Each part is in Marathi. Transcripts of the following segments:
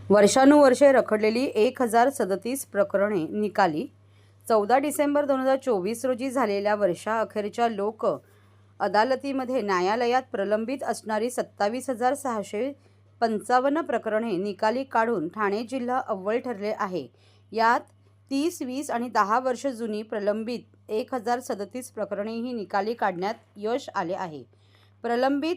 वर्षानुवर्षे रखडलेली 1037 प्रकरणे निकाली. 14 डिसेंबर 2024 रोजी झालेल्या वर्षाअखेरच्या लोक अदालतीमध्ये न्यायालयात प्रलंबित असणारी 27,655 प्रकरणे निकाली काढून ठाणे जिल्हा अव्वल ठरले आहे. यात 30, 20 आणि 10 वर्ष जुनी प्रलंबित 1037 प्रकरणेही निकाली काढण्यात यश आले आहे. प्रलंबित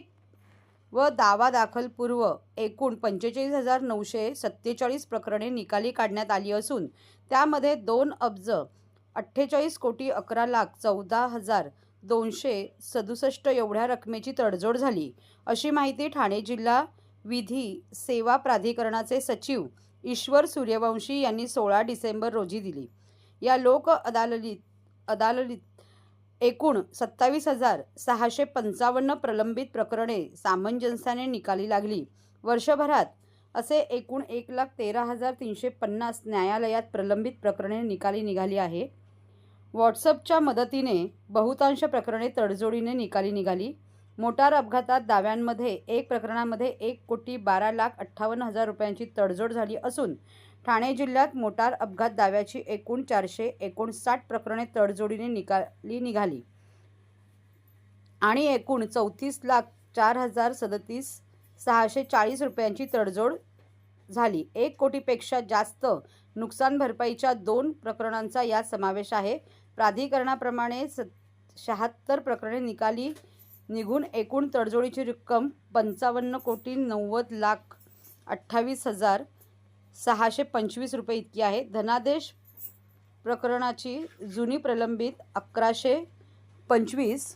व दावा दाखल पूर्व एकूण 45,947 प्रकरणे निकाली काढण्यात आली असून त्यामध्ये 2,48,14,14,267 एवढ्या रकमेची तडजोड झाली, अशी माहिती ठाणे जिल्हा विधी सेवा प्राधिकरणाचे सचिव ईश्वर सूर्यवंशी यांनी 16 डिसेंबर रोजी दिली. या लोक अदालतीत एकूण 27,655 प्रलंबित प्रकरणे सामंजस्याने निकाली लागली. वर्षभरात असे एकूण 1,13,350 न्यायालयात प्रलंबित प्रकरणे निकाली निघाली आहे. व्हॉट्सअपच्या मदतीने बहुतांश प्रकरणे तडजोडीने निकाली निघाली. मोटार अपघातात दाव्यांमध्ये एक प्रकरणामध्ये 1,12,58,000 रुपयांची तडजोड झाली असून ठाणे जिल्ह्यात मोटार अपघात दाव्याची एकूण 459 प्रकरणे तडजोडीने निकाली निघाली आणि एकूण 34,04,640 रुपयांची तडजोड झाली. 1 कोटीपेक्षा जास्त नुकसान भरपाईच्या 2 प्रकरणांचा यात समावेश आहे. प्राधिकरणाप्रमाणे 76 प्रकरणे निकाली निघून एकूण तडजोडीची रक्कम 55,90,28,625 रुपये इतकी आहे. धनादेश प्रकरणाची जुनी प्रलंबित 1,125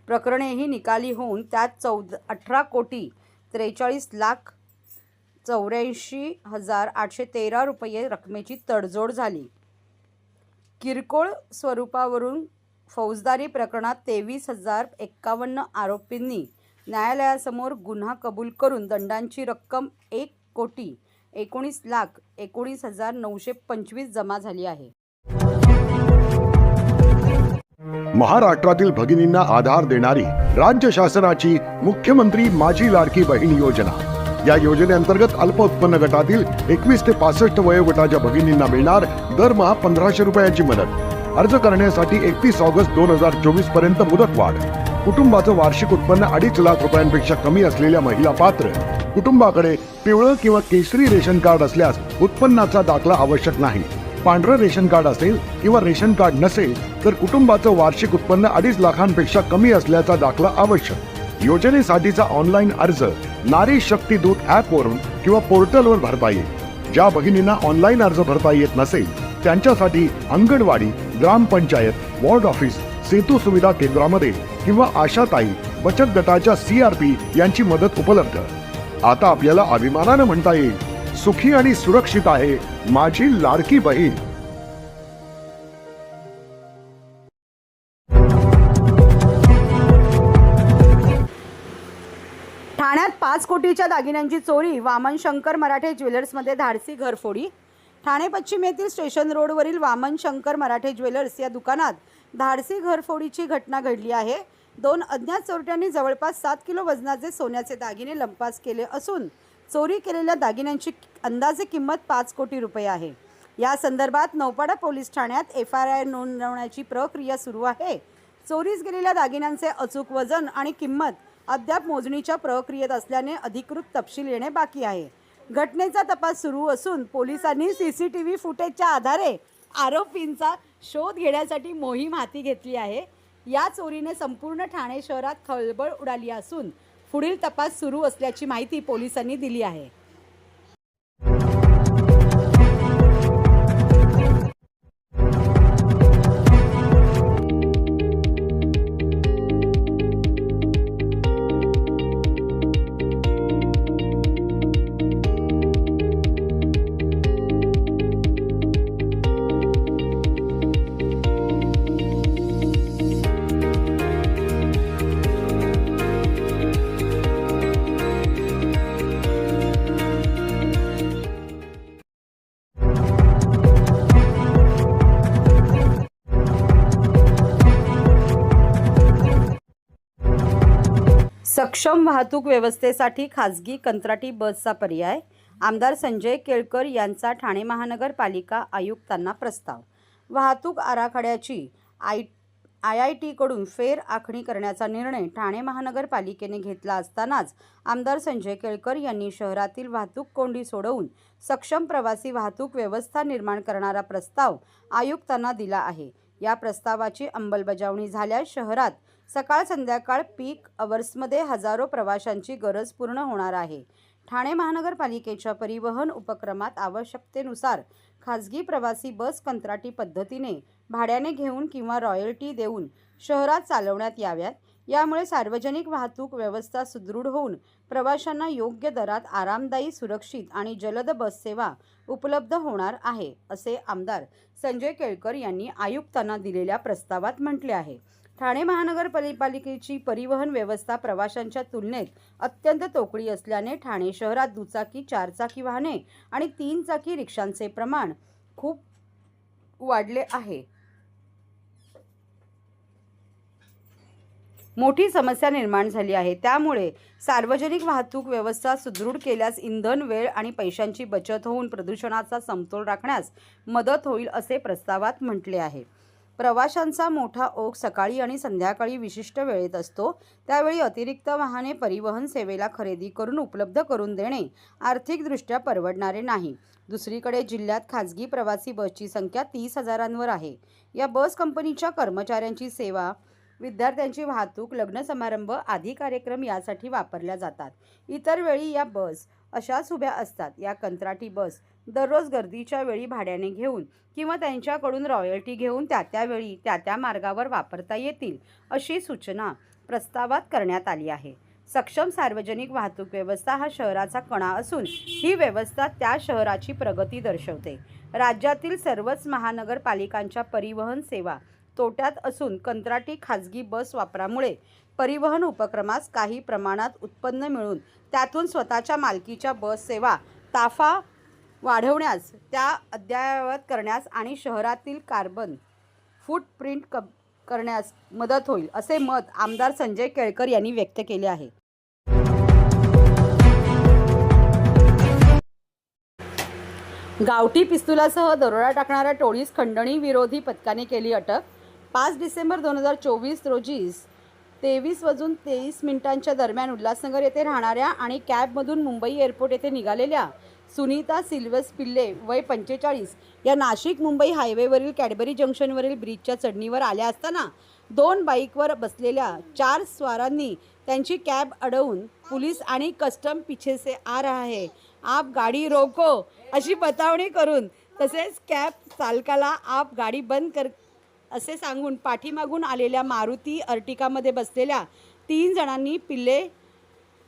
प्रकरणेही निकाली होऊन त्यात 18,43,84,813 रुपये रकमेची तडजोड झाली. किरकोळ स्वरूपावरून फौजदारी प्रकरणात 23,051 आरोपींनी न्यायालयासमोर गुन्हा कबूल करून दंडांची रक्कम 1,19,19,925 जमा झाली आहे. महाराष्ट्रातील भगिनींना आधार देणारी राज्य शासनाची मुख्यमंत्री माझी लाडकी बहीण योजना. या योजनेअंतर्गत अल्प उत्पन्न गटातील 21 ते 65 वयोगटाच्या भगिनींना मिळणार दरमहा 1,500 रुपयांची मदत. अर्ज करण्यासाठी 31 ऑगस्ट 2024 पर्यंत मुदतवाढ. कुटुंबाचं वार्षिक उत्पन्न 2.5 लाख रुपयांपेक्षा कमी असलेल्या महिला पात्र. कुटुंबाकडे पिवळं किंवा केशरी रेशन कार्ड असल्यास उत्पन्नाचा दाखला आवश्यक नाही. पांढरं रेशन कार्ड असेल किंवा रेशन कार्ड नसेल तर कुटुंबाचं वार्षिक उत्पन्न 2.5 लाखांपेक्षा कमी असल्याचा दाखला आवश्यक. योजनेसाठीचा ऑनलाईन अर्ज नारी शक्ती दूत ॲपवरून किंवा पोर्टलवर भरता येईल. ज्या भगिनींना ऑनलाईन अर्ज भरता येत नसेल त्यांच्यासाठी अंगणवाडी, ग्रामपंचायत, वॉर्ड ऑफिस, सेतू सुविधा केंद्रामध्ये किंवा आशाताई बचत गटाच्या CRP यांची मदत उपलब्ध. आता आपल्याला अभिमानानं म्हणता येईल, सुखी आणि सुरक्षित आहे माझी लाडकी बहीण. ठाण्यात 5 कोटीच्या दागिन्यांची चोरी. वामन शंकर मराठे ज्वेलर्समध्ये धाडसी घरफोडी. ठाणे पश्चिम येथील स्टेशन रोडवरील वामन शंकर मराठे ज्वेलर्स या दुकानात धाडसी घरफोडीची घटना घडली आहे. 2 अज्ञात चोरट्यांनी जवळपास 7 किलो वजनाचे सोन्याचे दागिने लंपास केले असून चोरी केलेल्या दागिन्यांची अंदाजे किंमत 5 कोटी रुपये आहे. या संदर्भात नौपाडा पोलीस ठाण्यात FIR नोंदवण्याची प्रक्रिया सुरू आहे. चोरीस गेलेल्या दागिन्यांचे अचूक वजन आणि किंमत अद्याप मोजणीच्या प्रक्रियेत असल्याने अधिकृत तपशील येणे बाकी आहे. घटनेचा तपास सुरू असून पोलिसांनी CCTV फुटेजच्या आधारे आरोपींचा शोध घेण्यासाठी मोहीम हाती घेतली आहे. या चोरीने संपूर्ण ठाणे शहरात खळबळ उडाली असून पुढील तपास सुरू असल्याची माहिती पोलिसांनी दिली आहे. सक्षम वाहतूक व्यवस्थेसाठी खासगी कंत्राटी बसचा पर्याय. आमदार संजय केळकर यांचा ठाणे महानगरपालिका आयुक्तांना प्रस्ताव. वाहतूक आराखड्याची IIT-कडून फेर आखणी करण्याचा निर्णय ठाणे महानगरपालिकेने घेतला असतानाच आमदार संजय केळकर यांनी शहरातील वाहतूक कोंडी सोडवून सक्षम प्रवासी वाहतूक व्यवस्था निर्माण करणारा प्रस्ताव आयुक्तांना दिला आहे. या प्रस्तावाची अंमलबजावणी झाल्यास शहरात सकाळ संध्याकाळ पीक अवर्समध्ये हजारो प्रवाशांची गरज पूर्ण होणार आहे. ठाणे महानगरपालिकेच्या परिवहन उपक्रमात आवश्यकतेनुसार खाजगी प्रवासी बस कंत्राटी पद्धतीने भाड्याने घेऊन किंवा रॉयल्टी देऊन शहरात चालवण्यात याव्यात. यामुळे सार्वजनिक वाहतूक व्यवस्था सुदृढ होऊन प्रवाशांना योग्य दरात आरामदायी, सुरक्षित आणि जलद बस सेवा उपलब्ध होणार आहे, असे आमदार संजय केळकर यांनी आयुक्तांना दिलेल्या प्रस्तावात म्हटले आहे. ठाणे महानगरपालिकेची परिवहन व्यवस्था प्रवाशांच्या तुलनेत अत्यंत तोकडी असल्याने ठाणे शहरात दुचाकी, चारचाकी वाहने आणि 3 चाकी रिक्षांचे प्रमाण खूप वाढले आहे. मोठी समस्या निर्माण झाली आहे. त्यामुळे सार्वजनिक वाहतूक व्यवस्था सुदृढ केल्यास इंधन, वेळ आणि पैशांची बचत होऊन प्रदूषणाचा समतोल राखण्यास मदत होईल, असे प्रस्तावात म्हटले आहे. प्रवाशांचा मोठा ओघ सकाळी आणि संध्याकाळी विशिष्ट वेळेत असतो. त्यावेळी अतिरिक्त वाहने परिवहन सेवेला खरेदी करून उपलब्ध करून देणे आर्थिकदृष्ट्या परवडणारे नाही. दुसरीकडे जिल्ह्यात खाजगी प्रवासी बसची संख्या 30,000वर आहे. या बस कंपनीच्या कर्मचाऱ्यांची सेवा, विद्यार्थ्यांची वाहतूक, लग्न समारंभ आदी कार्यक्रम यासाठी वापरल्या जातात. इतर वेळी या बस अशाच उभ्या असतात. या कंत्राटी बस दररोज गर्दीच्या वेळी भाड्याने घेऊन किंवा त्यांच्याकडून रॉयल्टी घेऊन त्या-त्यावेळी त्या मार्गावर वापरता येतील, अशी सूचना प्रस्तावात करण्यात आली आहे. सक्षम सार्वजनिक वाहतूक व्यवस्था हा शहराचा कणा असून ही व्यवस्था त्या शहराची प्रगती दर्शवते. राज्यातील सर्वच महानगरपालिकांच्या परिवहन सेवा तोट्यात असून कंत्राटी खाजगी बस वापरामुळे परिवहन उपक्रमास काही प्रमाणात उत्पन्न मिळून त्यातून स्वतःच्या मालकीच्या बस सेवा ताफा वाढवण्यास, त्या अद्ययावत करण्यास आणि शहरातील कार्बन फूटप्रिंट करण्यास मदत होईल, असे मत आमदार संजय केळकर यांनी व्यक्त केले आहे. गावठी पिस्तुलासह दरोडा टाकणाऱ्या टोळीस खंडणी विरोधी पथकाने केली अटक. 5 डिसेंबर 2024 रोजी 23:23 दरम्यान उल्हासनगर येथे राहणाऱ्या आणि कॅबमधून मुंबई एअरपोर्ट येथे निघालेल्या सुनीता सिल्वस पिल्ले वय 45 या नाशिक मुंबई हायवेवरील कॅडबरी जंक्शनवरील ब्रिजच्या चढणीवर आल्या असताना 2 बाईकवर बसलेल्या 4 स्वारांनी त्यांची कॅब अडवून पोलीस आणि कस्टम पीछे से आ रहा है, आप गाडी रोको अशी बतावणी करून तसेच कॅब चालकाला आप गाडी बंद कर असे सांगून पाठीमागून आलेल्या मारुती अर्टिकामध्ये बसलेल्या 3 जणांनी पिल्ले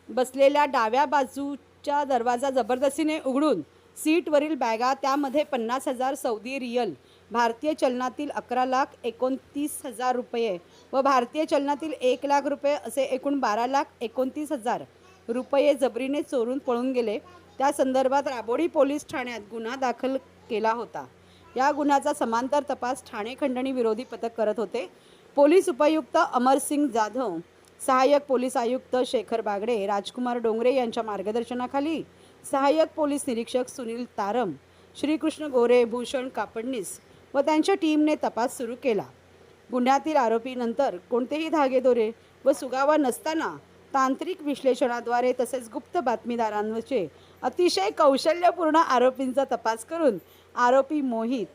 बसलेल्या डाव्या बाजूचा दरवाजा जबरदस्तीने उघडून सीटवरील बॅगा, त्यामध्ये 50,000 सौदी रियल, भारतीय चलनातील 11,29,000 रुपये व भारतीय चलनातील 1,00,000 रुपये असे एकूण 12,29,000 रुपये जबरीने चोरून पळून गेले. त्या संदर्भात राबोडी पोलीस ठाण्यात गुन्हा दाखल केला होता. या गुन्ह्याचा समांतर तपास ठाणे खंडणी विरोधी पथक करत होते. पोलीस उपायुक्त अमरसिंग जाधव, सहाय्यक पोलीस आयुक्त शेखर बागडे, राजकुमार डोंगरे यांच्या मार्गदर्शनाखाली सहाय्यक पोलीस निरीक्षक सुनील तारम, श्रीकृष्ण गोरे, भूषण कापडनीस व त्यांच्या टीमने तपास सुरू केला. गुन्ह्यातील आरोपीनंतर कोणतेही धागेदोरे व सुगावा नसताना तांत्रिक विश्लेषणाद्वारे तसेच गुप्त बातमीदारांवरचे अतिशय कौशल्यपूर्ण आरोपींचा तपास करून आरोपी मोहित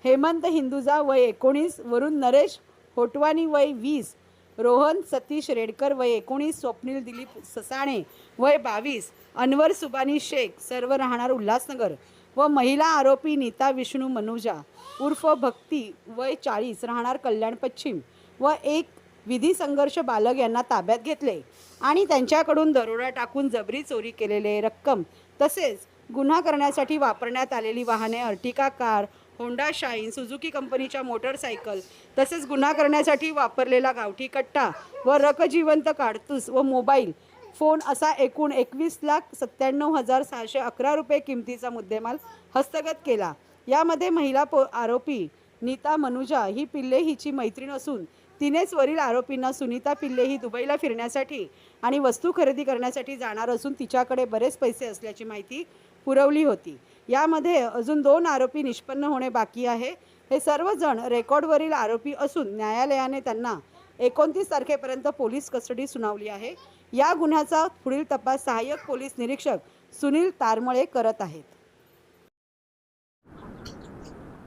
हेमंत हिंदुजा वय 19, वरून नरेश होटवानी वय 20, रोहन सतीश रेडकर वय 19, स्वप्नील दिलीप ससाणे वय 22, अनवर सुबानी शेख सर्व राहणार उल्हासनगर व महिला आरोपी नीता विष्णू मनुजा उर्फ भक्ती वय 40 राहणार कल्याण पश्चिम व एक विधी संघर्ष बालक यांना ताब्यात घेतले आणि त्यांच्याकडून दरोडा टाकून जबरी चोरी केलेले रक्कम तसेच गुन्हा करण्यासाठी वापरण्यात आलेली वाहने Ertiga car, Honda shine, Suzuki कंपनीच्या मोटरसायकल तसेच गुन्हा करण्यासाठी वापरलेला गावठी कट्टा व रकजिवंत काडतूस व मोबाईल फोन असा एकूण 21,97,611 रुपये किमतीचा मुद्देमाल हस्तगत केला. यामध्ये महिला आरोपी नीता मनुजा ही पिल्ले हिची मैत्रीण असून तिनेच वरील आरोपींना सुनीता पिल्ले ही दुबईला फिरण्यासाठी आणि वस्तू खरेदी करण्यासाठी जाणार असून तिच्याकडे बरेच पैसे असल्याची माहिती पुरवली होती। यामध्ये अजून 2 आरोपी निष्पन्न होणे बाकी आहे। हे सर्वजण रेकॉर्डवरील आरोपी असून न्यायालयाने त्यांना 29 तारखेपर्यंत पोलीस कस्टडी सुनावली आहे। या गुन्ह्याचा पुढील तपास सहाय्यक पोलीस निरीक्षक सुनील तारमळे करत आहेत।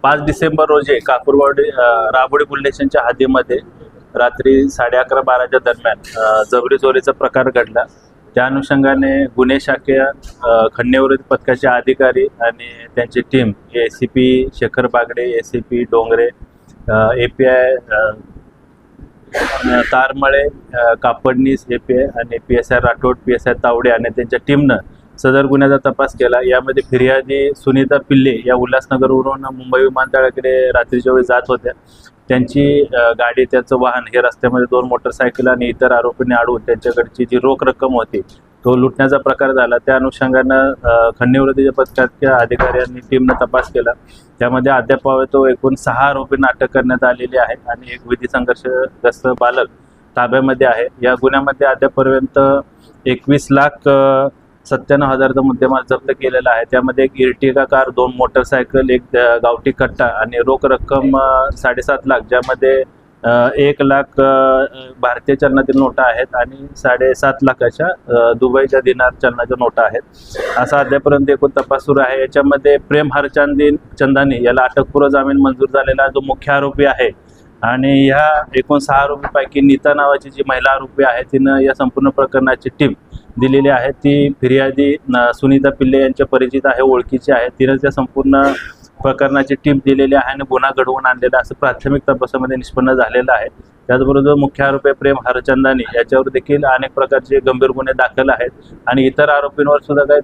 5 डिसेंबर रोजी कापूरवाडी राबोडी पोलीस स्टेशनच्या हद्दीमध्ये रात्री 11:30-12च्या दरम्यान जबरी चोरीचा प्रकार घडला। त्या अनुषंगाने गुन्हे शाखेय खंडणीविरोधी पथकाचे अधिकारी आणि त्यांची team ACP Shekhar Bagde, ACP Dongre, API Tarmale, Kapadnis API आणि PSI राठोड, PSI तावडे आणि त्यांच्या टीमनं सदर गुन्ह्याचा तपास केला। यामध्ये फिर्यादी सुनीता पिल्ले या उल्हासनगरवरून मुंबई विमानतळाकडे रात्रीच्या वेळी जात होत्या। त्यांची गाडी, त्यांचं वाहन हे रस्त्यामध्ये 2 मोटरसायकल आणि इतर आरोपींनी अडवून त्यांच्याकडची जी रोख रक्कम होती तो लुटण्याचा प्रकार झाला। त्या अनुषंगानं खंडणीविरोधी पथकाच्या अधिकाऱ्यांनी टीमनं तपास केला। त्यामध्ये अद्याप एकूण 6 आरोपींना अटक करण्यात आलेली आहे आणि एक विधी संघर्षग्रस्त बालक ताब्यामध्ये आहे। या गुन्ह्यामध्ये अद्यापर्यंत 21,97,000चा मुद्देमाल जप्त केलेला आहे। त्यामध्ये एक इर्टिगा कार, 2 मोटरसायकल, एक गावठी कट्टा आणि रोख रक्कम 7.5 लाख, ज्यामध्ये 1 लाख भारतीय चलनातील नोटा आहेत आणि 7.5 लाखाच्या दुबईच्या दिनार चलनाच्या नोटा आहेत। असा अद्यापर्यंत एकूण तपास सुरू आहे। याच्यामध्ये प्रेम चंदानी याला अटकपूर्व जामीन मंजूर झालेला जो मुख्य आरोपी आहे आणि ह्या एकूण 6 आरोपींपैकी नीता नावाची जी महिला आरोपी आहे तिनं या संपूर्ण प्रकरणाची टीप दिलेली आहे। ती फिर्यादी सुनीता पिल्ले यांच्या परिचित आहे, ओळखीची आहे। तिनं त्या संपूर्ण प्रकरणाची टीप दिलेली आहे आणि गुन्हा घडवून आणलेला असं प्राथमिक तपासामध्ये निष्पन्न झालेलं आहे। त्याचबरोबर मुख्य आरोपी प्रेम हरचंदानी याच्यावर देखील अनेक प्रकारचे गंभीर गुन्हे दाखल आहेत आणि इतर आरोपींवर सुद्धा काही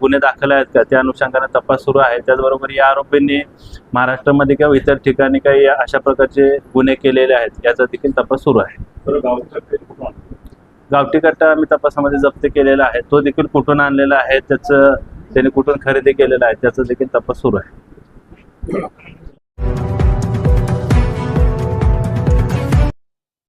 गुन्हे दाखल आहेत का त्या अनुषंगाने तपास सुरू आहे। त्याचबरोबर या आरोपींनी महाराष्ट्रामध्ये किंवा इतर ठिकाणी काही अशा प्रकारचे गुन्हे केलेले आहेत याचा देखील तपास सुरू आहे। गावठी कट्टा आम्ही तपासामध्ये जप्त केलेला आहे, तो देखील कुठून आणलेला आहे, त्याने कुठून खरेदी केलेला आहे त्याचा देखील तपास सुरू आहे।